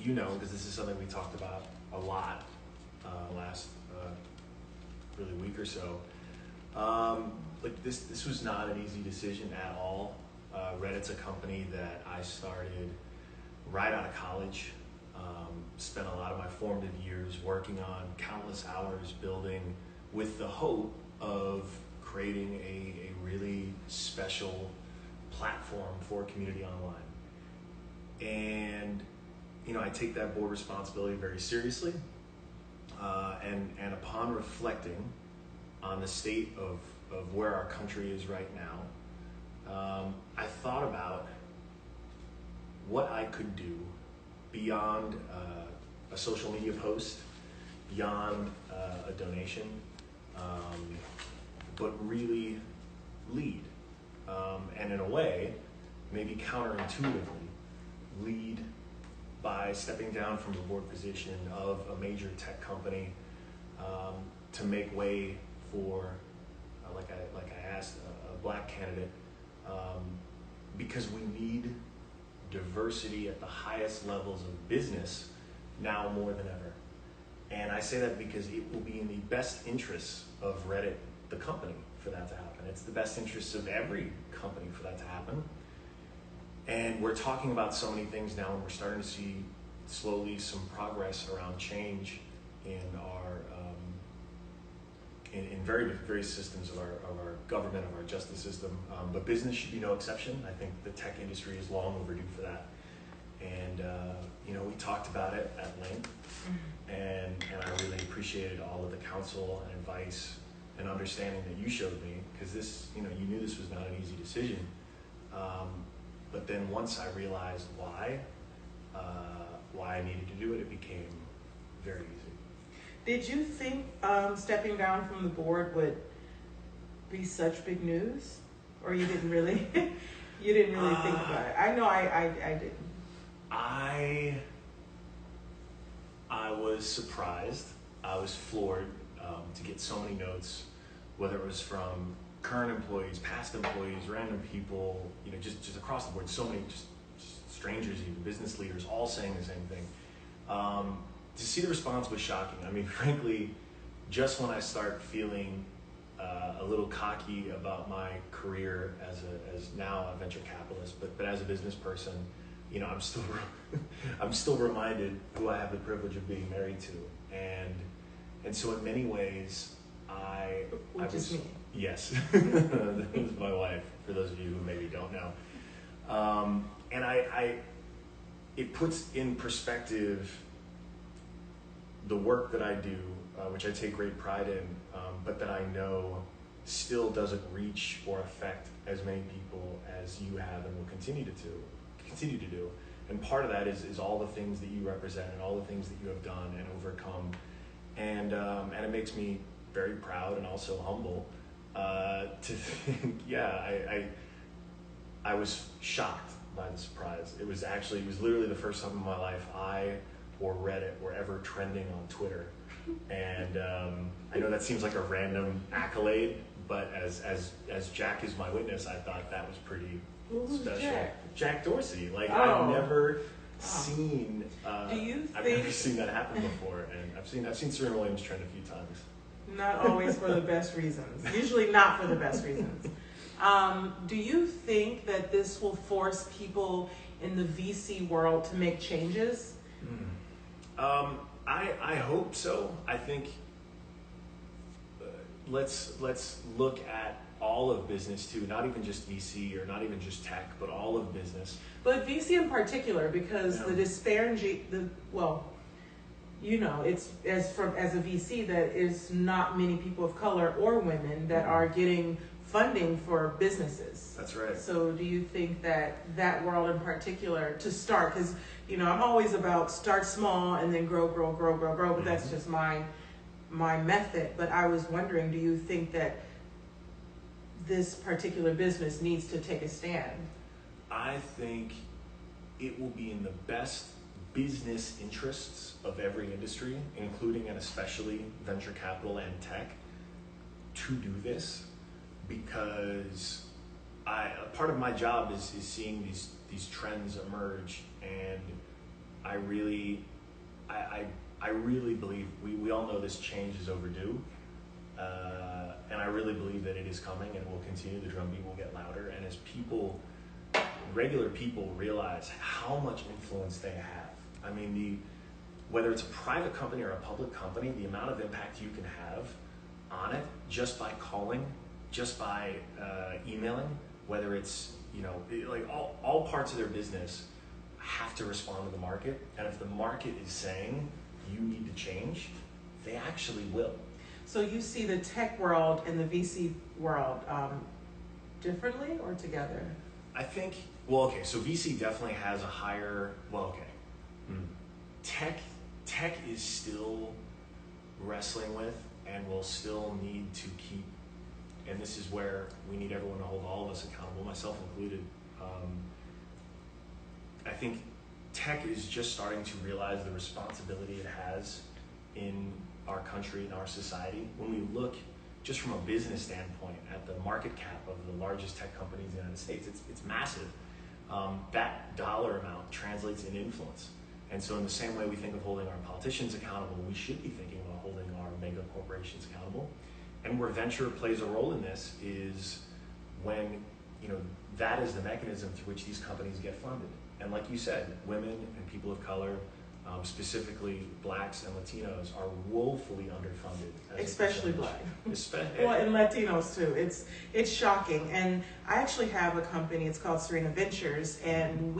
you know, because this is something we talked about a lot last really week or so. Like this was not an easy decision at all. Reddit's a company that I started right out of college. Spent a lot of my formative years working on, countless hours building, with the hope of creating a really special platform for community online. And you know, I take that board responsibility very seriously. And upon reflecting on the state of where our country is right now, I thought about what I could do beyond a social media post, beyond a donation, but really lead. And in a way, maybe counterintuitively, lead by stepping down from the board position of a major tech company to make way for, like I asked, a black candidate, because we need diversity at the highest levels of business now more than ever. And I say that because it will be in the best interests of Reddit, the company, for that to happen. It's the best interests of every company for that to happen. And we're talking about so many things now, and we're starting to see slowly some progress around change in our in various systems of our government, of our justice system. But business should be no exception. I think the tech industry is long overdue for that. And you know, we talked about it at length, and I really appreciated all of the counsel and advice and understanding that you showed me, because this, you know, you knew this was not an easy decision. But then once I realized why I needed to do it, it became very easy. Did you think stepping down from the board would be such big news, or you didn't really, you didn't really think about it? I know I didn't. I was surprised. I was floored to get so many notes, whether it was from current employees, past employees, random people, you know, just across the board, so many just strangers, even business leaders, all saying the same thing. To see the response was shocking. I mean, frankly, just when I start feeling a little cocky about my career as now a venture capitalist, but as a business person, you know, I'm still reminded who I have the privilege of being married to, and so in many ways, Which is me. Yes, that was my wife, for those of you who maybe don't know. And it puts in perspective the work that I do, which I take great pride in, but that I know still doesn't reach or affect as many people as you have and will continue to do. And part of that is all the things that you represent and all the things that you have done and overcome. And it makes me very proud and also humble to think, I was shocked by the surprise. It was literally the first time in my life I or Reddit were ever trending on Twitter. And I know that seems like a random accolade, but as Jack is my witness, I thought that was pretty special. Jack Dorsey. Like, I've never seen Do you I've think, never seen that happen before, and I've seen Serena Williams trend a few times. not always for the best reasons. Usually not for the best reasons. Do you think that this will force people in the VC world to make changes? I hope so. I think let's look at all of business too, not even just VC or not even just tech, but all of business. But VC in particular, because the disparity, you know, it's as a VC that is not many people of color or women that are getting funding for businesses. That's right. So do you think that world in particular to start, because, you know, I'm always about start small and then grow, but that's just my method. But I was wondering, do you think that this particular business needs to take a stand? I think it will be in the best business interests of every industry, including and especially venture capital and tech, to do this, because part of my job is seeing these trends emerge, and I really, I really believe we all know this change is overdue, and I really believe that it is coming and will continue. The drumbeat will get louder, and as people, regular people, realize how much influence they have. I mean, whether it's a private company or a public company, the amount of impact you can have on it just by calling, just by emailing, whether it's, like all parts of their business have to respond to the market. And if the market is saying you need to change, they actually will. So you see the tech world and the VC world differently or together? I think, so VC definitely has a higher, Tech is still wrestling with and will still need to keep, and this is where we need everyone to hold all of us accountable, myself included. I think tech is just starting to realize the responsibility it has in our country, in our society. When we look just from a business standpoint at the market cap of the largest tech companies in the United States, it's massive. That dollar amount translates in influence. And so in the same way we think of holding our politicians accountable, we should be thinking about holding our mega corporations accountable. And where venture plays a role in this is when, that is the mechanism through which these companies get funded. And like you said, women and people of color, specifically blacks and Latinos, are woefully underfunded. Especially black. Well, and Latinos too. It's shocking. And I actually have a company, it's called Serena Ventures, and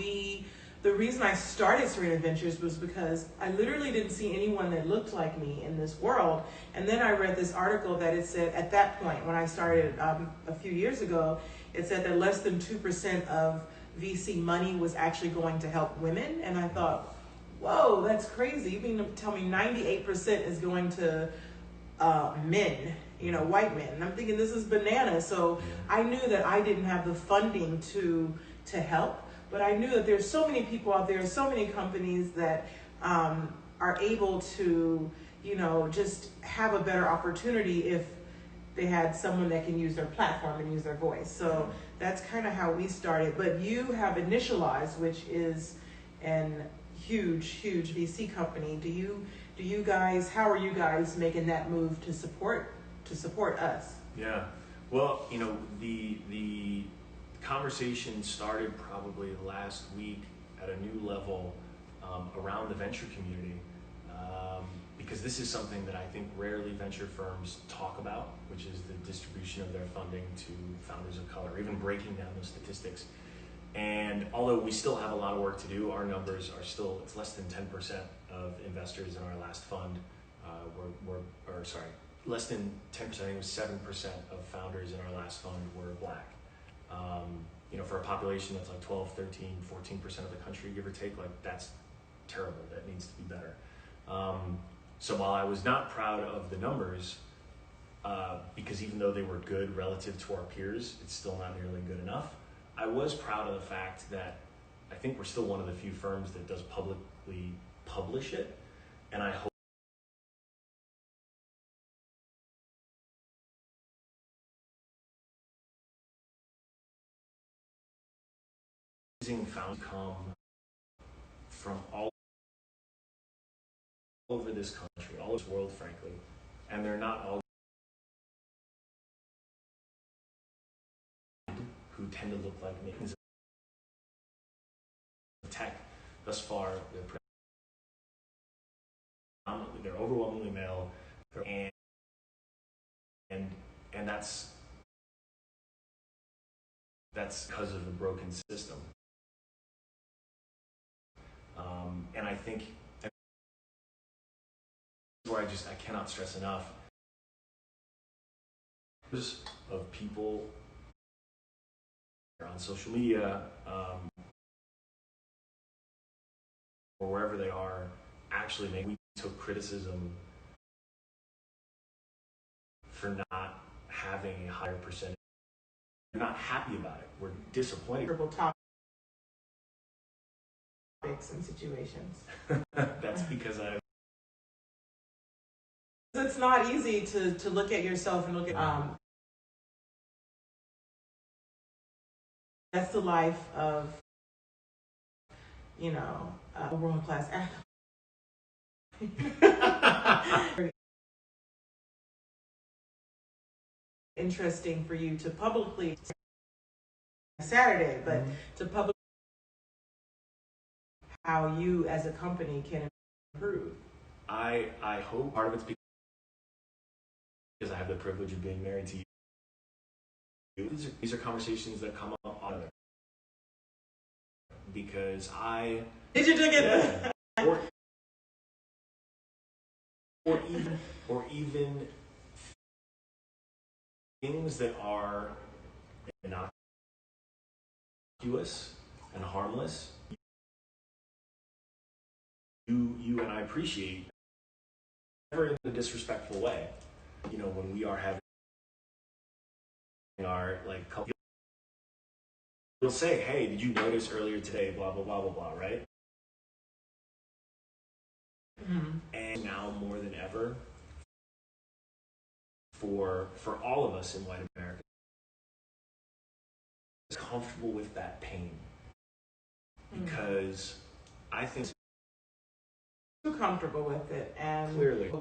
the reason I started Serena Ventures was because I literally didn't see anyone that looked like me in this world. And then I read this article that it said, at that point, when I started a few years ago, it said that less than 2% of VC money was actually going to help women. And I thought, whoa, that's crazy. You mean to tell me 98% is going to men, white men? And I'm thinking this is bananas. So I knew that I didn't have the funding to help. But I knew that there's so many people out there, so many companies that are able to, just have a better opportunity if they had someone that can use their platform and use their voice. So that's kind of how we started. But you have Initialized, which is an huge VC company. Do you guys? How are you guys making that move to support us? Yeah. Well, the conversation started probably last week at a new level around the venture community, because this is something that I think rarely venture firms talk about, which is the distribution of their funding to founders of color, even breaking down those statistics. And although we still have a lot of work to do, our numbers are still, it's less than 10% of investors in our last fund less than 10%, I think it was 7% of founders in our last fund were black. For a population that's like 12, 13, 14% of the country, give or take, that's terrible. That needs to be better. So while I was not proud of the numbers, because even though they were good relative to our peers, it's still not nearly good enough, I was proud of the fact that I think we're still one of the few firms that does publicly publish it, and I hope found come from all over this country, all over this world, frankly, and they're not all who tend to look like me. Tech, thus far, they're overwhelmingly male, and that's because of the broken system. And I think where I cannot stress enough of people on social media or wherever they are actually we took criticism for not having a higher percentage. We're not happy about it. We're disappointed. Topics and situations. That's because it's not easy to look at yourself and look at that's the life of a world-class athlete. Interesting for you to publicly Saturday, but to publicly how you as a company can improve. I hope part of it's because I have the privilege of being married to you. These are conversations that come up on because Did you get that? Or even things that are innocuous and harmless. You and I appreciate, never in a disrespectful way. When we are having our couple, you'll say, "Hey, did you notice earlier today? Blah blah blah blah blah." Right? Mm-hmm. And now more than ever, for all of us in white America, is comfortable with that pain because I think too comfortable with it, and clearly